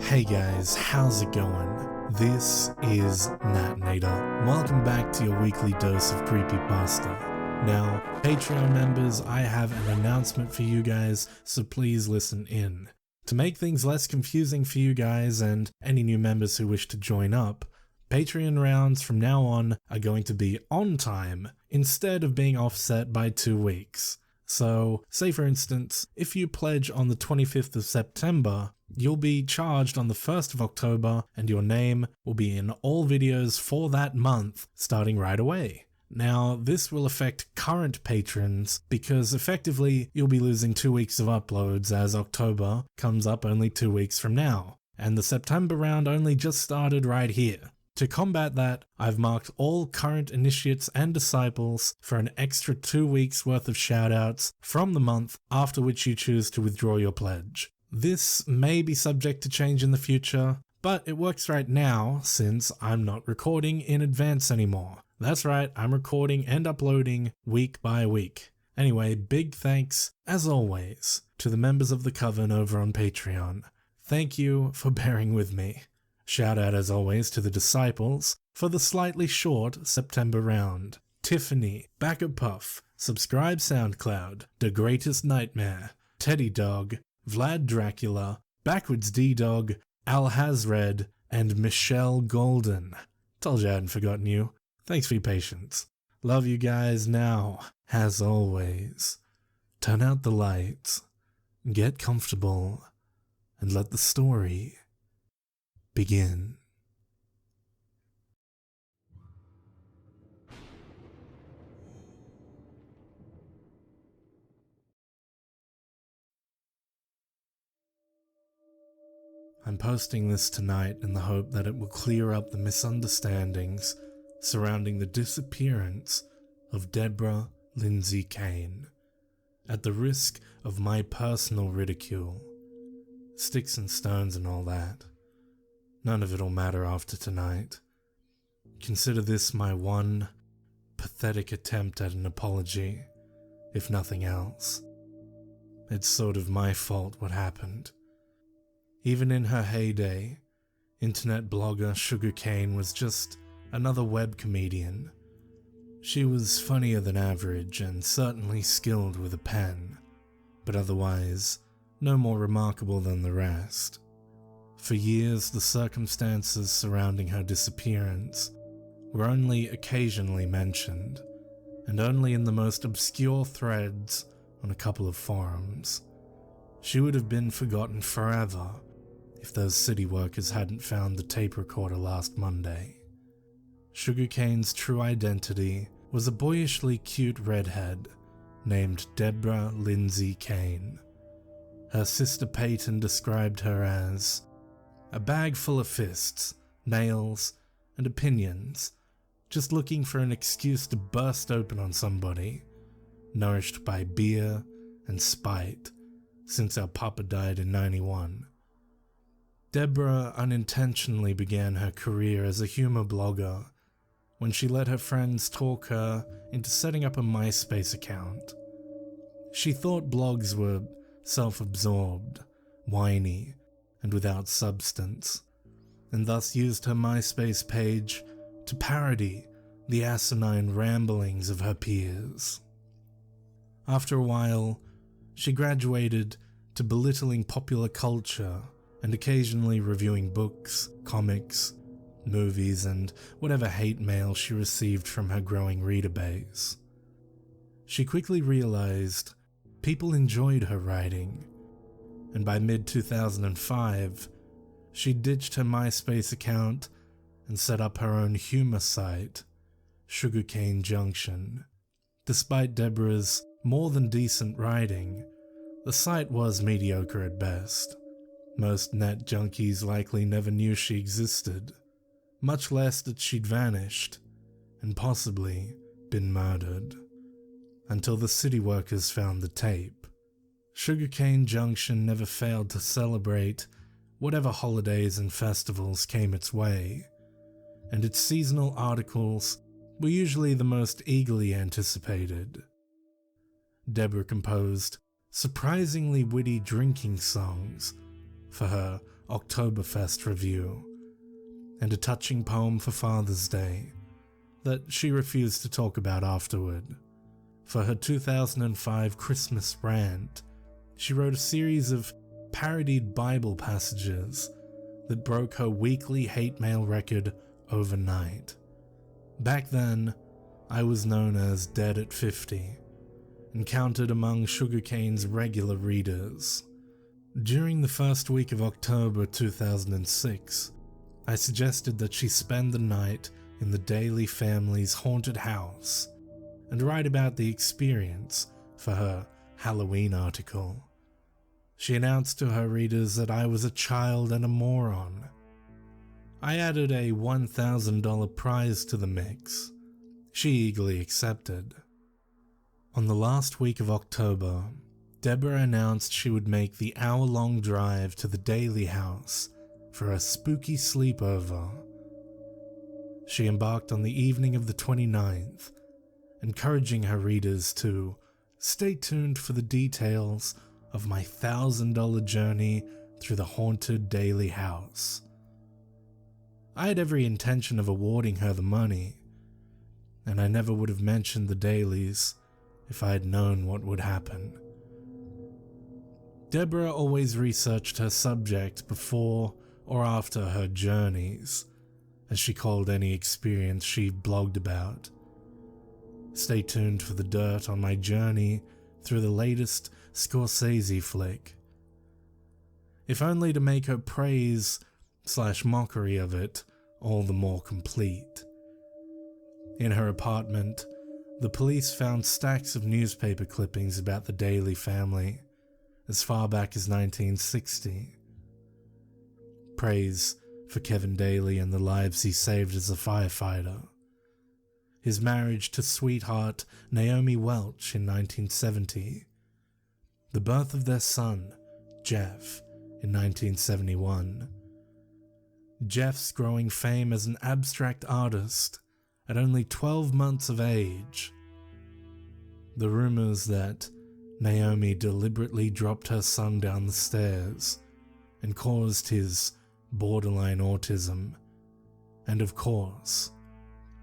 Hey guys, how's it going? This is Natnator. Welcome back to your weekly dose of creepypasta. Now, Patreon members, I have an announcement for you guys, so please listen in. To make things less confusing for you guys and any new members who wish to join up, Patreon rounds from now on are going to be on time instead of being offset by 2 weeks. So, say for instance, if you pledge on the 25th of September, you'll be charged on the 1st of October and your name will be in all videos for that month starting right away. Now, this will affect current patrons because effectively you'll be losing 2 weeks of uploads as October comes up only 2 weeks from now, and the September round only just started right here. To combat that, I've marked all current initiates and disciples for an extra 2 weeks worth of shoutouts from the month after which you choose to withdraw your pledge. This may be subject to change in the future, but it works right now since I'm not recording in advance anymore. That's right, I'm recording and uploading week by week. Anyway, big thanks, as always, to the members of the Coven over on Patreon. Thank you for bearing with me. Shout out as always to the disciples for the slightly short September round. Tiffany, Backup Puff, Subscribe SoundCloud, The Greatest Nightmare, Teddy Dog, Vlad Dracula, Backwards D-Dog, Al Hazred, and Michelle Golden. Told you I hadn't forgotten you. Thanks for your patience. Love you guys now, as always. Turn out the lights, get comfortable, and let the story begin. I'm posting this tonight in the hope that it will clear up the misunderstandings surrounding the disappearance of Deborah Lindsay Kane, at the risk of my personal ridicule. Sticks and stones and all that. None of it'll matter after tonight. Consider this my one pathetic attempt at an apology, if nothing else. It's sort of my fault what happened. Even in her heyday, internet blogger Sugarcane was just another web comedian. She was funnier than average and certainly skilled with a pen, but otherwise no more remarkable than the rest. For years, the circumstances surrounding her disappearance were only occasionally mentioned, and only in the most obscure threads on a couple of forums. She would have been forgotten forever if those city workers hadn't found the tape recorder last Monday. Sugarcane's true identity was a boyishly cute redhead named Deborah Lindsay Kane. Her sister Peyton described her as a bag full of fists, nails, and opinions, just looking for an excuse to burst open on somebody, nourished by beer and spite since our papa died in '91. Deborah unintentionally began her career as a humor blogger when she let her friends talk her into setting up a MySpace account. She thought blogs were self-absorbed, whiny, and without substance, and thus used her MySpace page to parody the asinine ramblings of her peers. After a while, she graduated to belittling popular culture and occasionally reviewing books, comics, movies, and whatever hate mail she received from her growing reader base. She quickly realized people enjoyed her writing, and by mid-2005, she ditched her MySpace account and set up her own humor site, Sugarcane Junction. Despite Deborah's more than decent writing, the site was mediocre at best. Most net junkies likely never knew she existed, much less that she'd vanished, and possibly been murdered, until the city workers found the tape. Sugarcane Junction never failed to celebrate whatever holidays and festivals came its way, and its seasonal articles were usually the most eagerly anticipated. Deborah composed surprisingly witty drinking songs for her Oktoberfest review, and a touching poem for Father's Day that she refused to talk about afterward. For her 2005 Christmas rant, she wrote a series of parodied Bible passages that broke her weekly hate mail record overnight. Back then, I was known as DeadAtFifty and counted among Sugarcane's regular readers. During the first week of October 2006, I suggested that she spend the night in the Daily family's haunted house and write about the experience for her Halloween article. She announced to her readers that I was a child and a moron. I added a $1,000 prize to the mix. She eagerly accepted. On the last week of October, Deborah announced she would make the hour-long drive to the Daily house for a spooky sleepover. She embarked on the evening of the 29th, encouraging her readers to stay tuned for the details of my $1,000 journey through the haunted Daily house. I had every intention of awarding her the money, and I never would have mentioned the Dailies if I had known what would happen. Deborah always researched her subject before or after her journeys, as she called any experience she blogged about. Stay tuned for the dirt on my journey through the latest Scorsese flick. If only to make her praise/mockery of it all the more complete. In her apartment, the police found stacks of newspaper clippings about the Daily family as far back as 1960. Praise for Kevin Daly and the lives he saved as a firefighter. His marriage to sweetheart Naomi Welch in 1970. The birth of their son, Jeff, in 1971. Jeff's growing fame as an abstract artist at only 12 months of age. The rumors that Naomi deliberately dropped her son down the stairs and caused his borderline autism, and of course,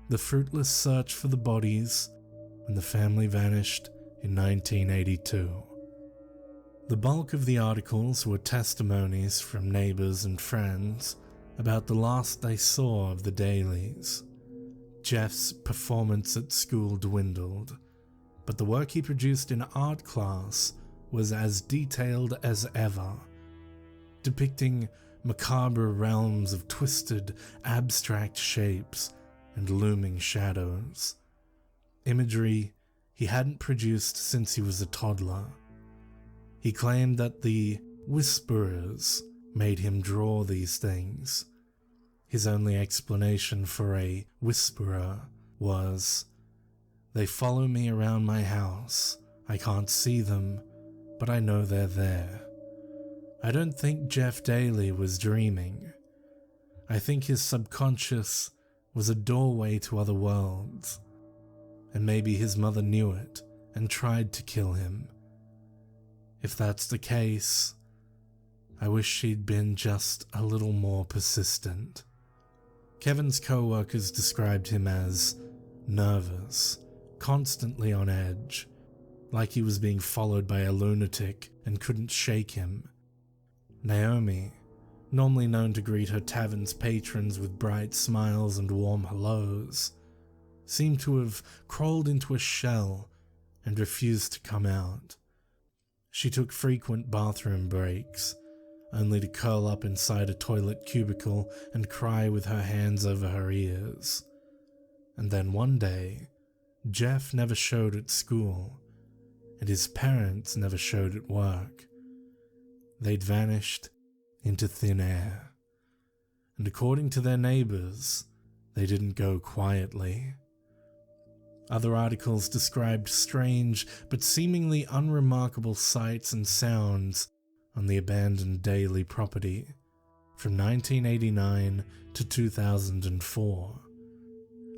the fruitless search for the bodies when the family vanished in 1982. The bulk of the articles were testimonies from neighbors and friends about the last they saw of the Dailies. Jeff's performance at school dwindled, but the work he produced in art class was as detailed as ever, depicting macabre realms of twisted, abstract shapes and looming shadows. Imagery he hadn't produced since he was a toddler. He claimed that the whisperers made him draw these things. His only explanation for a whisperer was, "They follow me around my house. I can't see them, but I know they're there." I don't think Jeff Daly was dreaming. I think his subconscious was a doorway to other worlds, and maybe his mother knew it and tried to kill him. If that's the case, I wish she'd been just a little more persistent. Kevin's co-workers described him as nervous, constantly on edge, like he was being followed by a lunatic and couldn't shake him. Naomi, normally known to greet her tavern's patrons with bright smiles and warm hellos, seemed to have crawled into a shell and refused to come out. She took frequent bathroom breaks, only to curl up inside a toilet cubicle and cry with her hands over her ears. And then one day, Jeff never showed at school, and his parents never showed at work. They'd vanished into thin air, and according to their neighbors, they didn't go quietly. Other articles described strange but seemingly unremarkable sights and sounds on the abandoned Daily property from 1989 to 2004.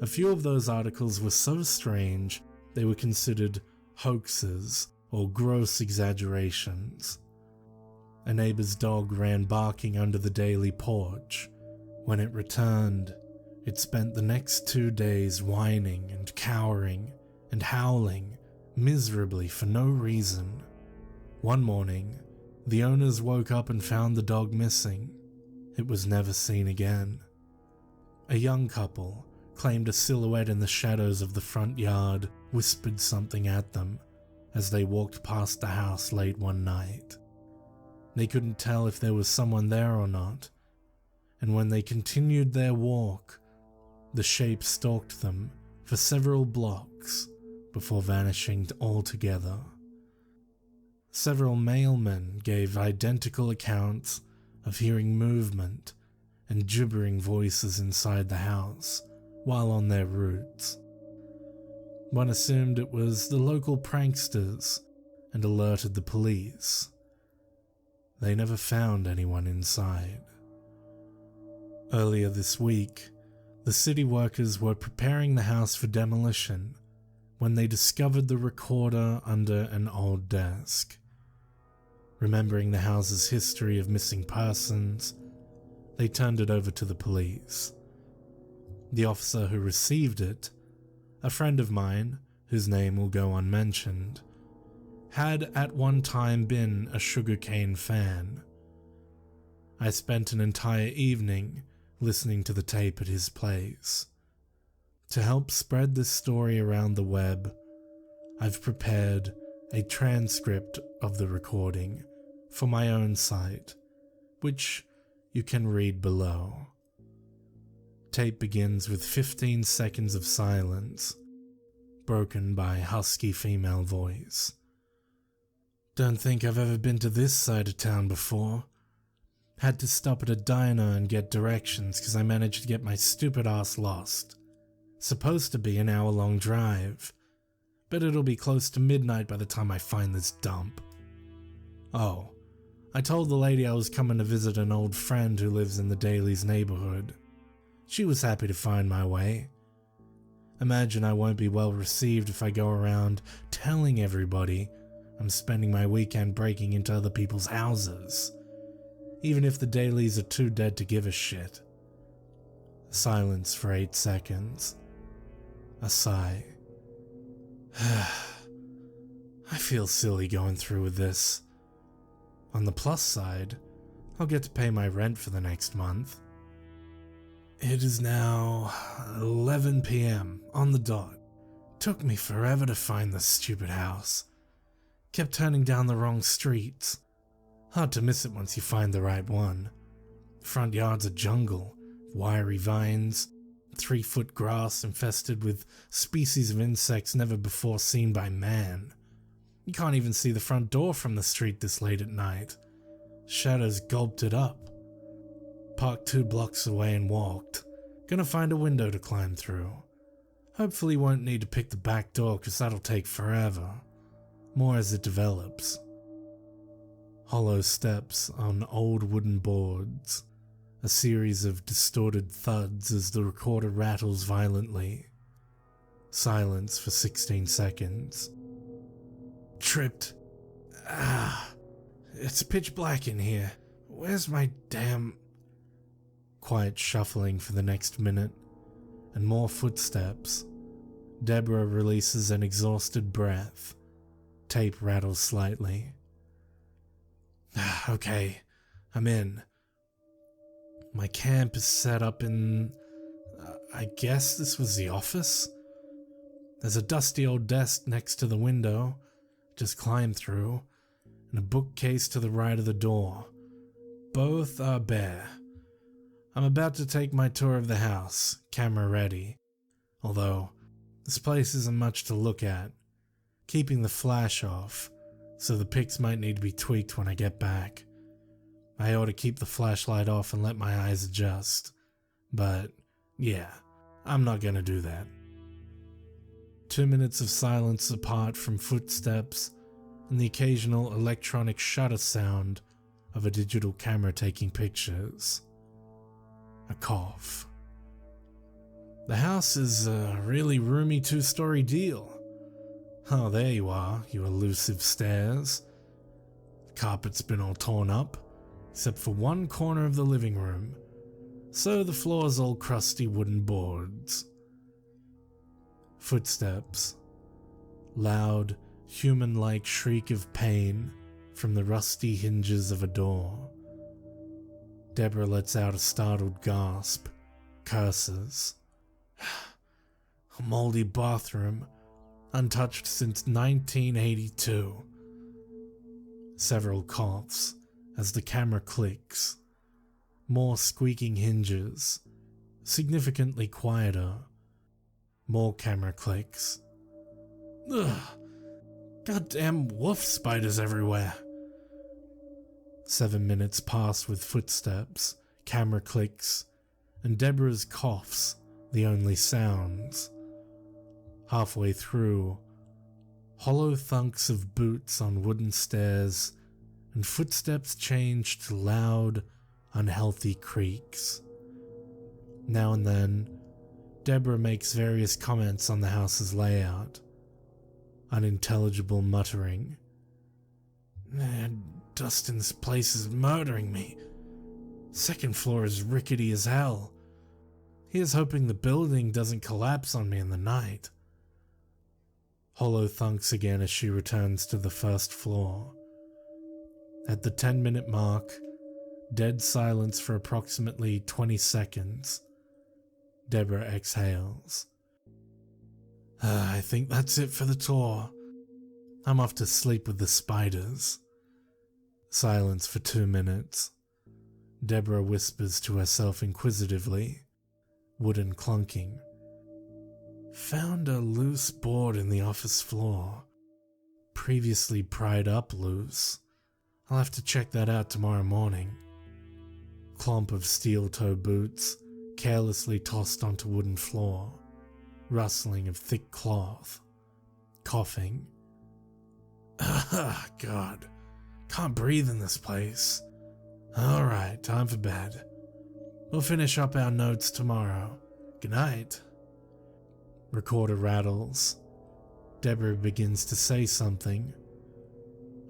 A few of those articles were so strange they were considered hoaxes or gross exaggerations. A neighbor's dog ran barking under the daily porch. When it returned, it spent the next 2 days whining and cowering and howling miserably for no reason. One morning, the owners woke up and found the dog missing. It was never seen again. A young couple claimed a silhouette in the shadows of the front yard whispered something at them as they walked past the house late one night. They couldn't tell if there was someone there or not, and when they continued their walk, the shape stalked them for several blocks before vanishing altogether. Several mailmen gave identical accounts of hearing movement and gibbering voices inside the house while on their routes. One assumed it was the local pranksters and alerted the police. They never found anyone inside. Earlier this week, the city workers were preparing the house for demolition when they discovered the recorder under an old desk. Remembering the house's history of missing persons, they turned it over to the police. The officer who received it, a friend of mine, whose name will go unmentioned, had at one time been a sugarcane fan. I spent an entire evening listening to the tape at his place. To help spread this story around the web, I've prepared a transcript of the recording for my own site, which you can read below. Tape begins with 15 seconds of silence, broken by a husky female voice. Don't think I've ever been to this side of town before. Had to stop at a diner and get directions because I managed to get my stupid ass lost. Supposed to be an hour-long drive, but it'll be close to midnight by the time I find this dump. Oh, I told the lady I was coming to visit an old friend who lives in the Dailies neighborhood. She was happy to find my way. Imagine I won't be well received if I go around telling everybody I'm spending my weekend breaking into other people's houses, even if the Dailies are too dead to give a shit. Silence for 8 seconds. A sigh. I feel silly going through with this. On the plus side, I'll get to pay my rent for the next month. It is now 11 p.m. on the dot. Took me forever to find this stupid house. Kept turning down the wrong streets. Hard to miss it once you find the right one. Front yard's a jungle, wiry vines, 3-foot grass infested with species of insects never before seen by man. You can't even see the front door from the street this late at night. Shadows gulped it up. Parked 2 blocks away and walked. Gonna find a window to climb through. Hopefully won't need to pick the back door cause that'll take forever. More as it develops. Hollow steps on old wooden boards. A series of distorted thuds as the recorder rattles violently. Silence for 16 seconds. Tripped. It's pitch black in here. Where's my damn... Quiet shuffling for the next minute, and more footsteps. Deborah releases an exhausted breath. Tape rattles slightly. Okay, I'm in. My camp is set up in... I guess this was the office? There's a dusty old desk next to the window, just climb through, and a bookcase to the right of the door. Both are bare. I'm about to take my tour of the house, camera ready. Although, this place isn't much to look at. Keeping the flash off, so the pics might need to be tweaked when I get back. I ought to keep the flashlight off and let my eyes adjust. But, yeah, I'm not gonna do that. 2 minutes of silence apart from footsteps and the occasional electronic shutter sound of a digital camera taking pictures. A cough. The house is a really roomy 2-story deal. Oh, there you are, you elusive stairs. Carpet's been all torn up, except for one corner of the living room, so the floor's all crusty wooden boards. Footsteps. Loud, human-like shriek of pain from the rusty hinges of a door. Deborah lets out a startled gasp, curses. A moldy bathroom, untouched since 1982. Several coughs as the camera clicks. More squeaking hinges, significantly quieter. More camera clicks. Ugh. Goddamn wolf spiders everywhere. 7 minutes pass with footsteps, camera clicks, and Deborah's coughs, the only sounds. Halfway through, hollow thunks of boots on wooden stairs, and footsteps change to loud, unhealthy creaks. Now and then, Deborah makes various comments on the house's layout. Unintelligible muttering. Dustin's place is murdering me. Second floor is rickety as hell. Here's hoping the building doesn't collapse on me in the night. Hollow thunks again as she returns to the first floor. At the 10-minute mark, dead silence for approximately 20 seconds. Deborah exhales. I think that's it for the tour. I'm off to sleep with the spiders. Silence for 2 minutes. Deborah whispers to herself inquisitively, wooden clunking. Found a loose board in the office floor. Previously pried up loose. I'll have to check that out tomorrow morning. Clump of steel-toe boots, carelessly tossed onto wooden floor. Rustling of thick cloth. Coughing. God. Can't breathe in this place. Alright, time for bed. We'll finish up our notes tomorrow. Good night. Recorder rattles. Deborah begins to say something.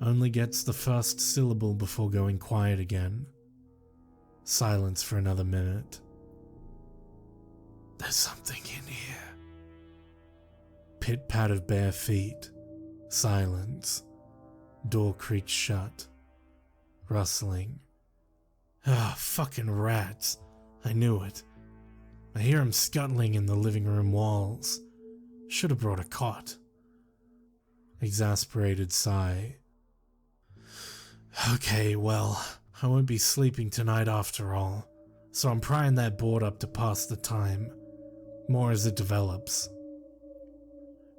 Only gets the first syllable before going quiet again. Silence for another minute. There's something in here. Pit-pat of bare feet. Silence. Door creaks shut. Rustling. Fucking rats. I knew it. I hear him scuttling in the living room walls. Should have brought a cot. Exasperated sigh. Okay, well, I won't be sleeping tonight after all, so I'm prying that board up to pass the time. More as it develops.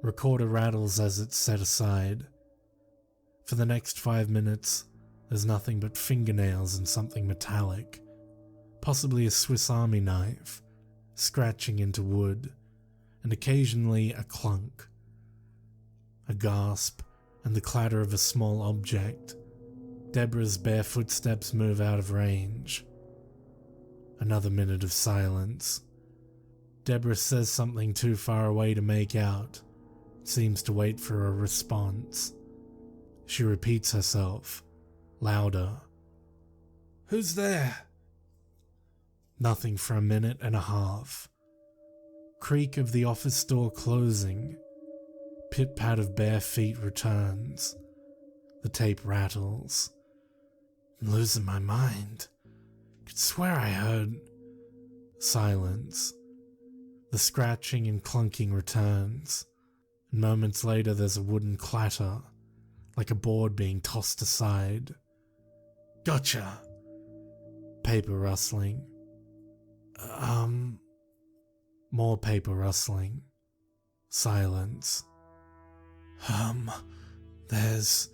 Recorder rattles as it's set aside. For the next 5 minutes, there's nothing but fingernails and something metallic. Possibly a Swiss Army knife, scratching into wood, and occasionally a clunk. A gasp, and the clatter of a small object. Deborah's bare footsteps move out of range. Another minute of silence. Deborah says something too far away to make out. Seems to wait for a response. She repeats herself, louder. Who's there? Nothing for a minute and a half. Creak of the office door closing. Pit-pat of bare feet returns. The tape rattles. I'm losing my mind. Could swear I heard... Silence. The scratching and clunking returns. And moments later there's a wooden clatter, like a board being tossed aside. Gotcha! Paper rustling. More paper rustling. Silence. There's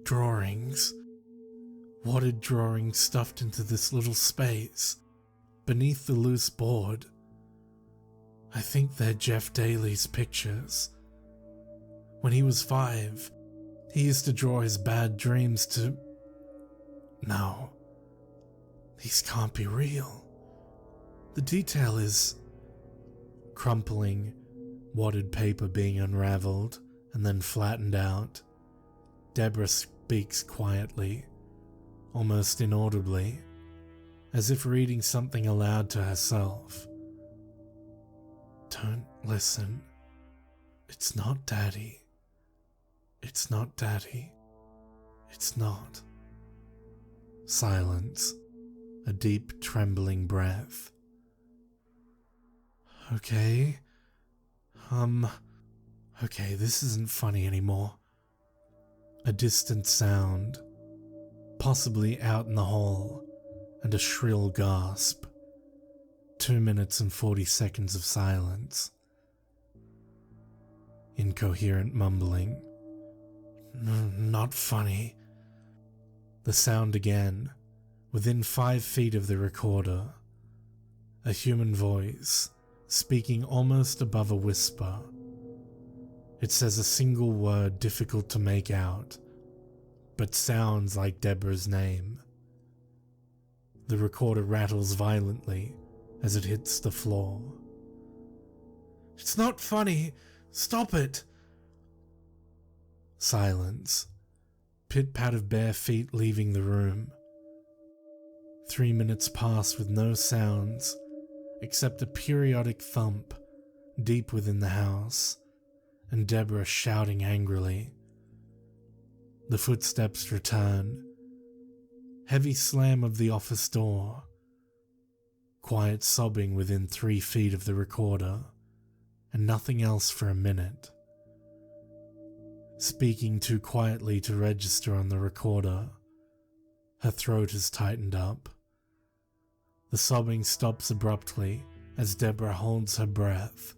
drawings. Wadded drawings stuffed into this little space, beneath the loose board. I think they're Jeff Daly's pictures. When he was 5, he used to draw his bad dreams to... No. These can't be real. The detail is... Crumpling, wadded paper being unraveled and then flattened out. Deborah speaks quietly, almost inaudibly, as if reading something aloud to herself. Don't listen. It's not Daddy. It's not Daddy. It's not. Silence. A deep, trembling breath. Okay. Okay, this isn't funny anymore. A distant sound, possibly out in the hall, and a shrill gasp. 2 minutes and 40 seconds of silence. Incoherent mumbling. Not funny. The sound again, within 5 feet of the recorder. A human voice, speaking almost above a whisper. It says a single word difficult to make out, but sounds like Deborah's name. The recorder rattles violently as it hits the floor. It's not funny! Stop it! Silence. Pit-pat of bare feet leaving the room. 3 minutes pass with no sounds, except a periodic thump deep within the house, and Deborah shouting angrily. The footsteps return. Heavy slam of the office door. Quiet sobbing within 3 feet of the recorder, and nothing else for a minute. Speaking too quietly to register on the recorder, her throat is tightened up. The sobbing stops abruptly as Deborah holds her breath.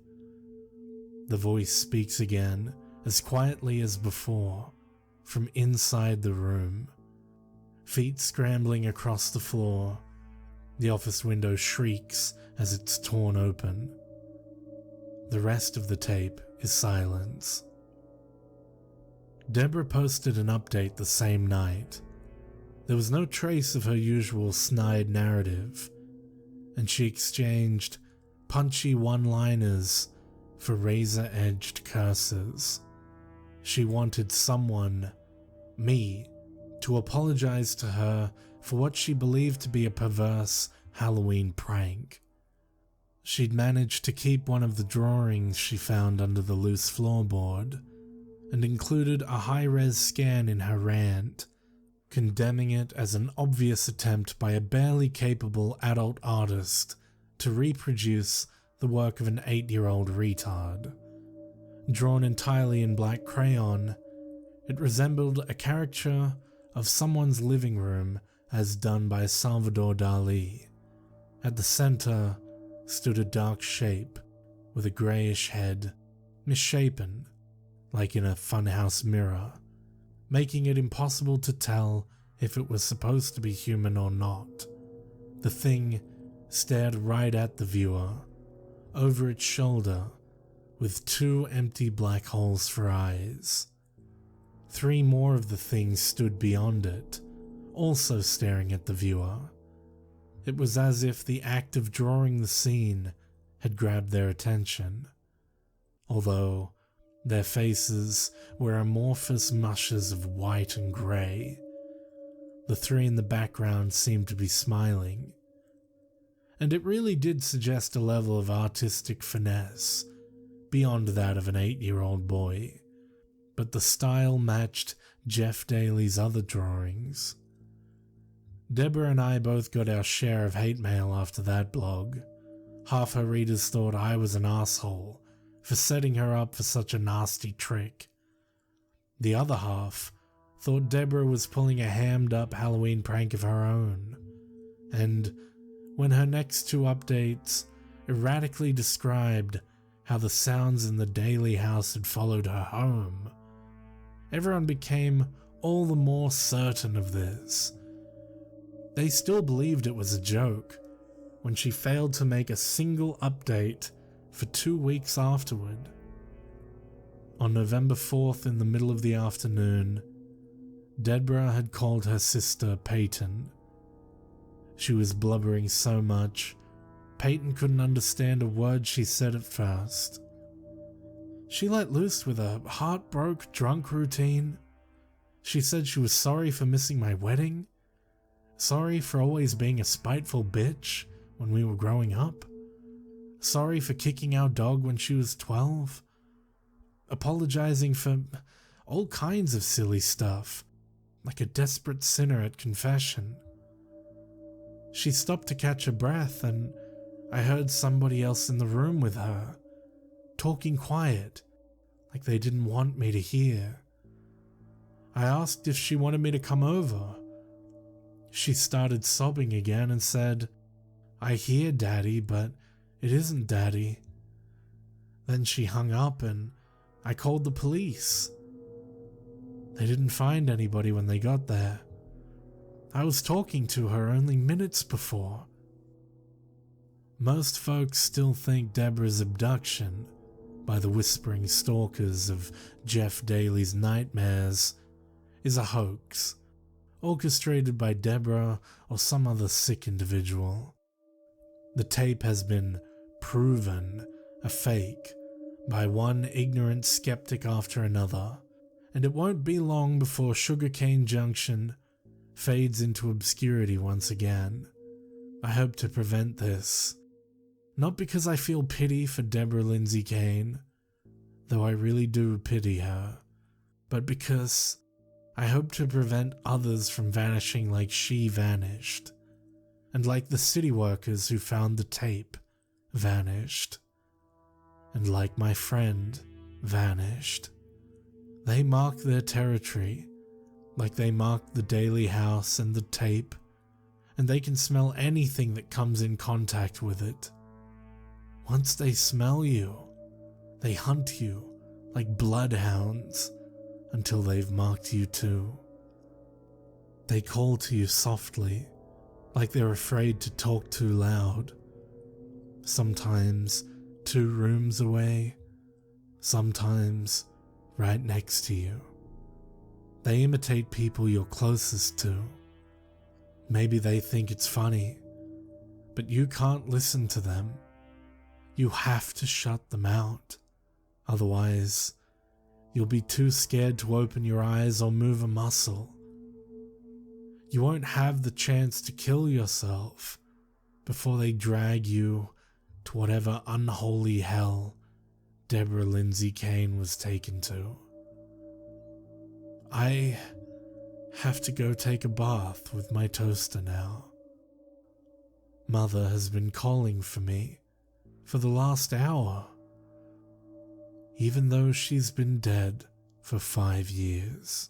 The voice speaks again, as quietly as before, from inside the room. Feet scrambling across the floor. The office window shrieks as it's torn open. The rest of the tape is silence. Deborah posted an update the same night. There was no trace of her usual snide narrative, and she exchanged punchy one-liners for razor-edged curses. She wanted someone, me, to apologize to her for what she believed to be a perverse Halloween prank. She'd managed to keep one of the drawings she found under the loose floorboard, and included a high-res scan in her rant, condemning it as an obvious attempt by a barely capable adult artist to reproduce the work of an 8-year-old retard. Drawn entirely in black crayon, it resembled a caricature of someone's living room as done by Salvador Dali. At the center stood a dark shape with a greyish head, misshapen, like in a funhouse mirror, making it impossible to tell if it was supposed to be human or not. The thing stared right at the viewer, over its shoulder, with 2 empty black holes for eyes. 3 more of the things stood beyond it, also staring at the viewer. It was as if the act of drawing the scene had grabbed their attention, although their faces were amorphous mushes of white and grey. The 3 in the background seemed to be smiling, and it really did suggest a level of artistic finesse beyond that of an 8-year-old boy, but the style matched Jeff Daly's other drawings. Deborah and I both got our share of hate mail after that blog. Half her readers thought I was an asshole for setting her up for such a nasty trick. The other half thought Deborah was pulling a hammed-up Halloween prank of her own, and when her next 2 updates erratically described how the sounds in the Daly house had followed her home, everyone became all the more certain of this. They still believed it was a joke when she failed to make a single update for 2 weeks afterward. On November 4th in the middle of the afternoon, Deborah had called her sister Peyton. She was blubbering so much, Peyton couldn't understand a word she said at first. She let loose with a heartbroken drunk routine. She said she was sorry for missing my wedding, sorry for always being a spiteful bitch when we were growing up, sorry for kicking our dog when she was 12, apologizing for all kinds of silly stuff, like a desperate sinner at confession. She stopped to catch her breath, and I heard somebody else in the room with her, talking quiet, like they didn't want me to hear. I asked if she wanted me to come over. She started sobbing again and said, "I hear Daddy, but it isn't Daddy." Then she hung up and I called the police. They didn't find anybody when they got there. I was talking to her only minutes before. Most folks still think Deborah's abduction by the whispering stalkers of Jeff Daly's nightmares is a hoax, orchestrated by Deborah or some other sick individual. The tape has been proven a fake by one ignorant skeptic after another, and it won't be long before Sugarcane Junction fades into obscurity once again. I hope to prevent this, not because I feel pity for Deborah Lindsay Kane, though I really do pity her, but because I hope to prevent others from vanishing like she vanished, and like the city workers who found the tape vanished, and like my friend vanished. They mark their territory, like they marked the Daly house and the tape, and they can smell anything that comes in contact with it. Once they smell you, they hunt you like bloodhounds until they've marked you too. They call to you softly, like they're afraid to talk too loud. Sometimes 2 rooms away, sometimes right next to you. They imitate people you're closest to. Maybe they think it's funny, but you can't listen to them. You have to shut them out. Otherwise, you'll be too scared to open your eyes or move a muscle. You won't have the chance to kill yourself before they drag you to whatever unholy hell Deborah Lindsay Kane was taken to. I have to go take a bath with my toaster now. Mother has been calling for me for the last hour, even though she's been dead for 5 years.